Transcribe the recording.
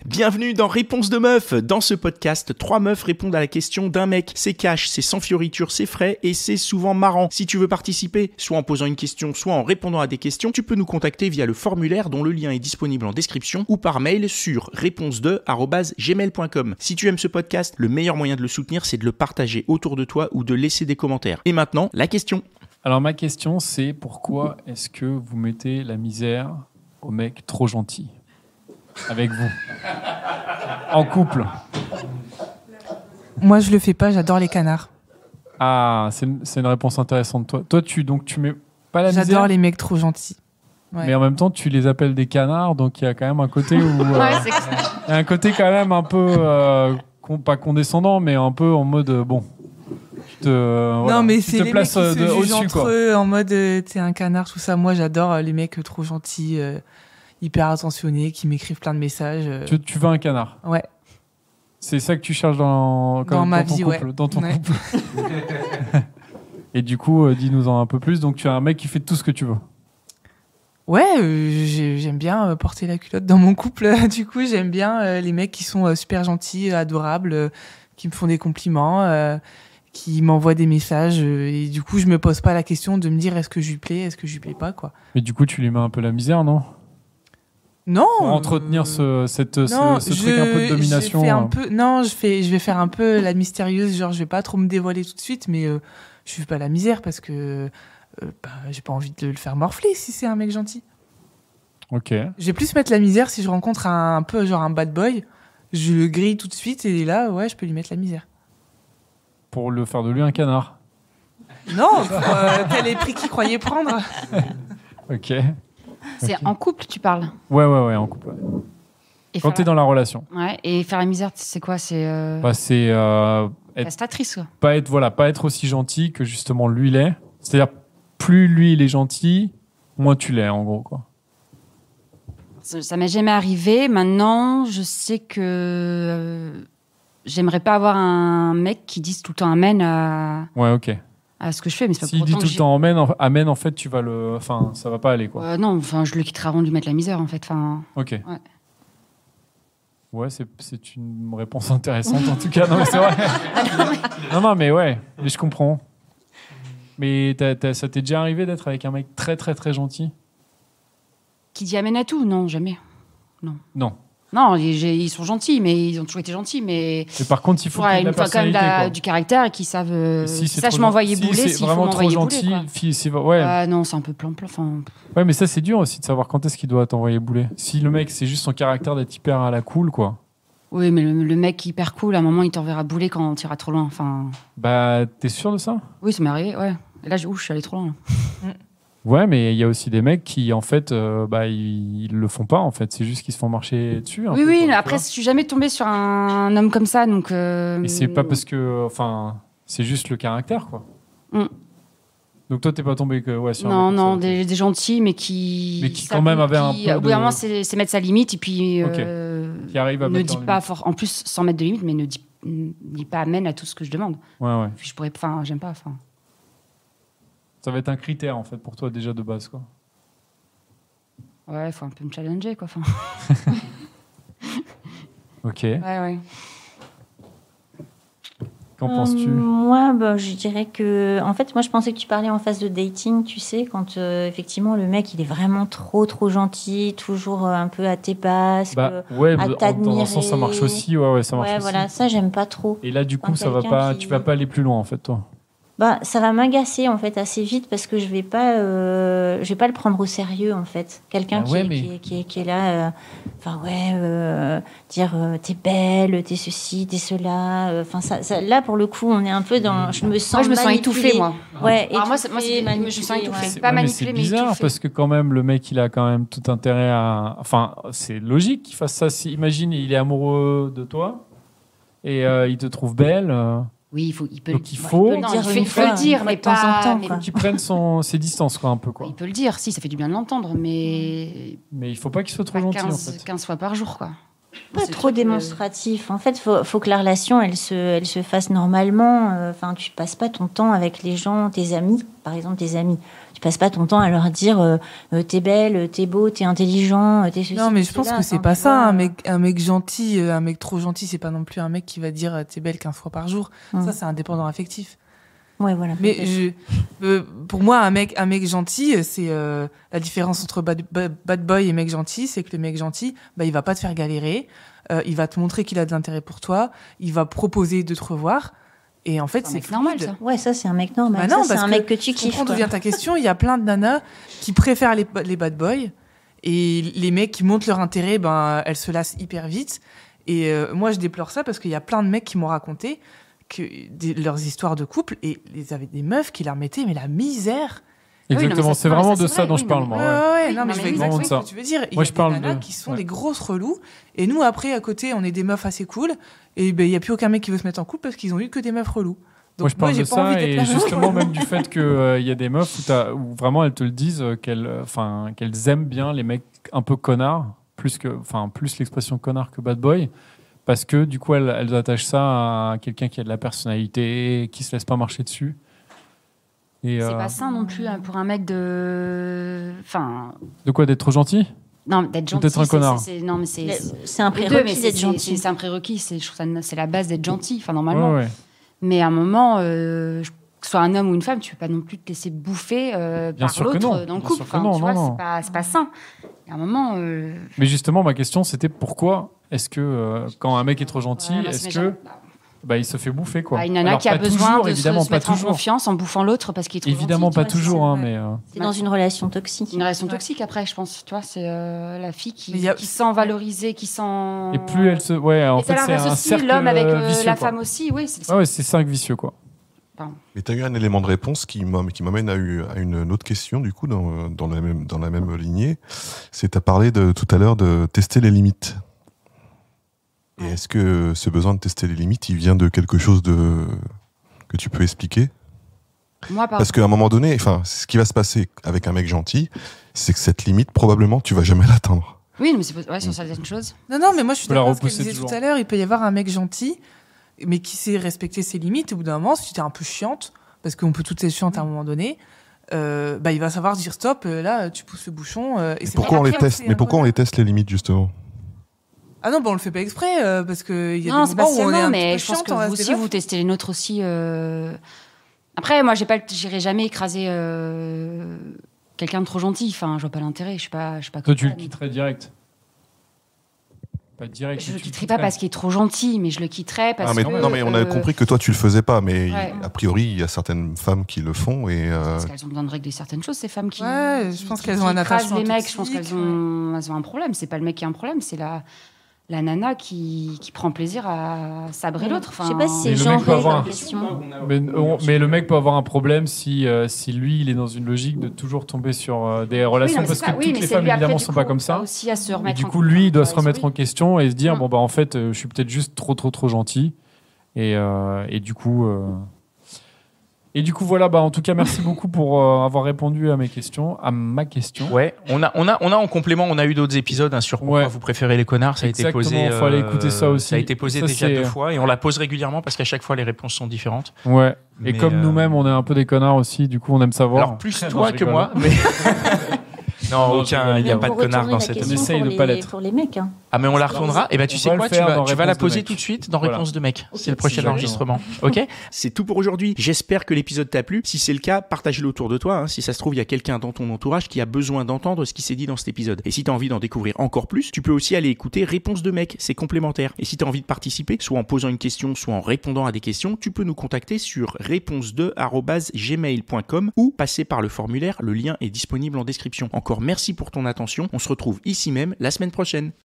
Bienvenue dans Réponse de meuf. Dans ce podcast, 3 meufs répondent à la question d'un mec. C'est cash, c'est sans fioriture, c'est frais et c'est souvent marrant. Si tu veux participer, soit en posant une question, soit en répondant à des questions, tu peux nous contacter via le formulaire dont le lien est disponible en description ou par mail sur réponse2@gmail.com. Si tu aimes ce podcast, le meilleur moyen de le soutenir, c'est de le partager autour de toi ou de laisser des commentaires. Et maintenant, la question. Alors ma question, c'est pourquoi est-ce que vous mettez la misère aux mecs trop gentils avec vous en couple? Moi, je le fais pas, j'adore les canards. Ah, c'est une réponse intéressante. Toi, tu mets pas la misère. J'adore les mecs trop gentils. Ouais. Mais en même temps, tu les appelles des canards, donc il y a quand même un côté où il y a un côté quand même un peu pas condescendant, mais un peu en mode bon. Non, mais c'est les mecs qui se jugent au-dessus, entre eux en mode t'es un canard, tout ça. Moi, j'adore les mecs trop gentils, hyper attentionnés, qui m'écrivent plein de messages. Tu veux un canard? Ouais. C'est ça que tu cherches dans ma ton vie, couple, ouais. Dans ton Ouais. couple. Et du coup, dis-nous-en un peu plus. Donc, tu as un mec qui fait tout ce que tu veux. Ouais, j'aime bien porter la culotte dans mon couple. Du coup, j'aime bien les mecs qui sont super gentils, adorables, qui me font des compliments, qui m'envoient des messages. Et du coup, je me pose pas la question de me dire est-ce que je lui plais, est-ce que je lui plais pas, quoi. Mais du coup, tu lui mets un peu la misère, non? Non. Pour entretenir ce truc un peu de domination. Je vais faire un peu la mystérieuse, genre je vais pas trop me dévoiler tout de suite, mais je fais pas la misère parce que j'ai pas envie de le faire morfler si c'est un mec gentil. Ok. Je vais plus mettre la misère si je rencontre un peu genre un bad boy, je le grille tout de suite et là, ouais, je peux lui mettre la misère. Pour le faire de lui un canard. Non, tel est prix qu'il croyait prendre. Ok. C'est en couple, tu parles? Ouais, en couple. Ouais. Et quand t'es dans la relation. Ouais, et faire la misère, c'est quoi? C'est c'est être castratrice, quoi. Pas être aussi gentil que justement lui l'est. C'est-à-dire, plus lui il est gentil, moins tu l'es, en gros, quoi. Ça m'est jamais arrivé. Maintenant, je sais que j'aimerais pas avoir un mec qui dise tout le temps amen à ce que je fais. Mais c'est pas s'il dit tout le temps amen, en fait, ça va pas aller, quoi. Non, je le quitterai avant de lui mettre la misère, en fait. Ok. Ouais. Ouais, c'est une réponse intéressante, en tout cas. Non, mais c'est vrai. Non, mais ouais, mais je comprends. Mais ça t'est déjà arrivé d'être avec un mec très, très, très gentil? Qui dit amen à tout? Non, jamais. Non, ils sont gentils, mais ils ont toujours été gentils. Mais par contre, il faut qu'il y ait de la personnalité, quoi. Du caractère et qu'ils savent sachent m'envoyer bouler. Si c'est vraiment trop gentil, non, c'est un peu plan. Ouais, mais ça, c'est dur aussi de savoir quand est-ce qu'il doit t'envoyer bouler. Si le mec, c'est juste son caractère d'être hyper à la cool, quoi. Oui, mais le mec hyper cool, à un moment, il t'enverra bouler quand tu iras trop loin. Bah, t'es sûr de ça? Oui, ça m'est arrivé, ouais. Et là, je suis allé trop loin. Ouais, mais il y a aussi des mecs qui, en fait, ils le font pas, en fait. C'est juste qu'ils se font marcher dessus. Oui, après, je suis jamais tombée sur un homme comme ça, donc... Et c'est pas parce que... c'est juste le caractère, quoi. Donc toi, t'es pas tombé sur Non, des gentils, mais qui quand même avaient un peu au bout d'un moment, c'est mettre sa limite, et puis... qui arrive à ne dit pas fort... En plus, sans mettre de limite, mais ne dit pas amen à tout ce que je demande. Ouais. Puis j'aime pas, Ça va être un critère, en fait, pour toi, déjà, de base, quoi. Ouais, il faut un peu me challenger, quoi. Ok. Ouais. Qu'en penses-tu? Moi, je dirais que... En fait, moi, je pensais que tu parlais en phase de dating, tu sais, quand, effectivement, le mec, il est vraiment trop, trop gentil, toujours un peu à tes basques, à t'admirer. Dans un sens, ça marche aussi. Ouais, ça marche aussi. Ouais, voilà, ça, j'aime pas trop. Et là, du coup, tu vas pas aller plus loin, en fait, toi? Ça va m'agacer en fait assez vite parce que je vais pas le prendre au sérieux en fait. Quelqu'un qui est là, dire t'es belle, t'es ceci, t'es cela. Là pour le coup on est un peu dans. Je me sens étouffée moi. Ouais. Alors moi je me sens étouffée. Pas manipulée, mais bizarre parce que quand même le mec il a quand même tout intérêt à. Enfin c'est logique qu'il fasse ça. Imagine il est amoureux de toi et il te trouve belle. Oui, il peut le dire, mais pas en temps. Il faut qu'il prenne ses distances, quoi, un peu, quoi. Il peut le dire, si, ça fait du bien de l'entendre, mais... Mais il faut pas qu'il soit trop gentil, en fait. 15 fois par jour, quoi. Pas trop démonstratif. En fait, faut que la relation, elle se fasse normalement. Enfin, tu passes pas ton temps avec les gens, tes amis, par exemple tes amis. Tu passes pas ton temps à leur dire t'es belle, t'es beau, t'es intelligent, t'es ceci. Non, mais je pense que c'est pas ça. Un mec gentil, un mec trop gentil, c'est pas non plus un mec qui va dire t'es belle 15 fois par jour. Ça, c'est un dépendant affectif. Ouais, voilà. Mais pour moi, un mec gentil, c'est la différence entre bad boy et mec gentil, c'est que le mec gentil, il va pas te faire galérer, il va te montrer qu'il a de l'intérêt pour toi, il va proposer de te revoir. Et en fait, c'est normal, ça. Ouais, ça, c'est un mec normal. Non, ça, c'est un mec que tu kiffes. Je comprends d'où vient ta question. Il y a plein de nanas qui préfèrent les bad boys et les mecs qui montrent leur intérêt, elles se lassent hyper vite. Et moi, je déplore ça parce qu'il y a plein de mecs qui m'ont raconté leurs histoires de couple et ils avaient des meufs qui leur mettaient la misère. Exactement, oui, c'est vraiment de ça dont je parle, moi. Non, mais je vois exactement ce que tu veux dire. Moi, je parle des nanas qui sont des grosses relous et nous, après, à côté, on est des meufs assez cool et il n'y a plus aucun mec qui veut se mettre en couple parce qu'ils ont eu que des meufs relous. Donc, moi, je parle de ça et justement même du fait qu'il y a des meufs où vraiment elles te le disent qu'elles aiment bien les mecs un peu connards, plus l'expression connard que bad boy. Parce que du coup, elles attachent ça à quelqu'un qui a de la personnalité, qui se laisse pas marcher dessus. Et c'est pas sain non plus pour un mec de. De quoi, d'être trop gentil ? Non, d'être gentil. Ou d'être un connard. C'est un prérequis d'être gentil. C'est un prérequis. C'est la base d'être gentil, normalement. Ouais. Mais à un moment, que ce soit un homme ou une femme, tu peux pas non plus te laisser bouffer par l'autre dans le couple. C'est pas sain. À un moment. Mais justement, ma question, c'était pourquoi est-ce que quand un mec est trop gentil, est-ce que il se fait bouffer quoi ? Une nana qui a besoin de se mettre en confiance en bouffant l'autre parce qu'il est trop gentil. Évidemment pas toujours, mais. C'est dans une relation toxique. Une relation toxique après, je pense. Tu vois, c'est la fille qui se sent valorisée, qui sent. Et plus elle se, en fait, c'est un cercle l'homme avec vicieux, la femme aussi, oui. C'est cercle vicieux quoi. Mais tu as eu un élément de réponse qui m'amène à une autre question, du coup, dans la même lignée. C'est tu as parlé tout à l'heure de tester les limites. Et est-ce que ce besoin de tester les limites, il vient de quelque chose que tu peux expliquer ? Parce qu'à un moment donné, ce qui va se passer avec un mec gentil, c'est que cette limite, probablement, tu vas jamais l'atteindre. Oui, mais c'est sur certaines choses. Non, mais moi, je suis d'accord avec ce que je disais tout à l'heure. Il peut y avoir un mec gentil, mais qui sait respecter ses limites. Au bout d'un moment, si tu es un peu chiante, parce qu'on peut toutes être chiantes à un moment donné, il va savoir dire stop, là, tu pousses le bouchon. Pourquoi on les teste ? Mais pourquoi on les teste, les limites, justement ? Ah non, on le fait pas exprès, parce qu'il y a non, des moments où on est un mais petit peu je pense que chiante, vous aussi, vous testez les nôtres aussi. Après, moi, j'irai jamais écraser quelqu'un de trop gentil. Je vois pas l'intérêt. Je suis pas. Toi, tu le quitterais direct. Je le quitterai pas parce qu'il est trop gentil, mais je le quitterai parce que. Non, mais on a compris que toi tu le faisais pas, mais a priori il y a certaines femmes qui le font et. Parce qu'elles ont besoin de régler certaines choses, ces femmes qui. Ouais, je pense qu'elles ont un attachement. Les mecs, je pense qu'elles ont un problème. C'est pas le mec qui a un problème, c'est la nana qui prend plaisir à sabrer l'autre. Je sais pas si c'est genré comme question. Mais le mec peut avoir un problème si lui, il est dans une logique de toujours tomber sur des relations, parce que toutes les femmes, évidemment, sont pas comme ça. Et du coup, lui, il doit se remettre en question et se dire, en fait, je suis peut-être juste trop gentil. Et du coup... voilà, en tout cas, merci beaucoup pour avoir répondu à ma question. Ouais, on a en complément, on a eu d'autres épisodes sur pourquoi vous préférez les connards. Ça a été posé. Il fallait écouter ça aussi. Ça a été posé déjà 2 fois et on la pose régulièrement parce qu'à chaque fois les réponses sont différentes. Ouais. Et comme nous-mêmes, on est un peu des connards aussi. Du coup, on aime savoir. Alors plus toi que moi, mais. Non, il n'y a pas de connard dans cette émission. On essaye de pas l'être. Pour les mecs. Ah, mais on la retournera. Et tu sais quoi, tu vas la poser tout de suite dans Réponse de mec. C'est le prochain enregistrement. Ok ? C'est tout pour aujourd'hui. J'espère que l'épisode t'a plu. Si c'est le cas, partage-le autour de toi. Si ça se trouve, il y a quelqu'un dans ton entourage qui a besoin d'entendre ce qui s'est dit dans cet épisode. Et si t'as envie d'en découvrir encore plus, tu peux aussi aller écouter Réponse de mec. C'est complémentaire. Et si t'as envie de participer, soit en posant une question, soit en répondant à des questions, tu peux nous contacter sur réponse2@gmail.com ou passer par le formulaire. Le lien est disponible en description. Encore merci pour ton attention. On se retrouve ici même la semaine prochaine.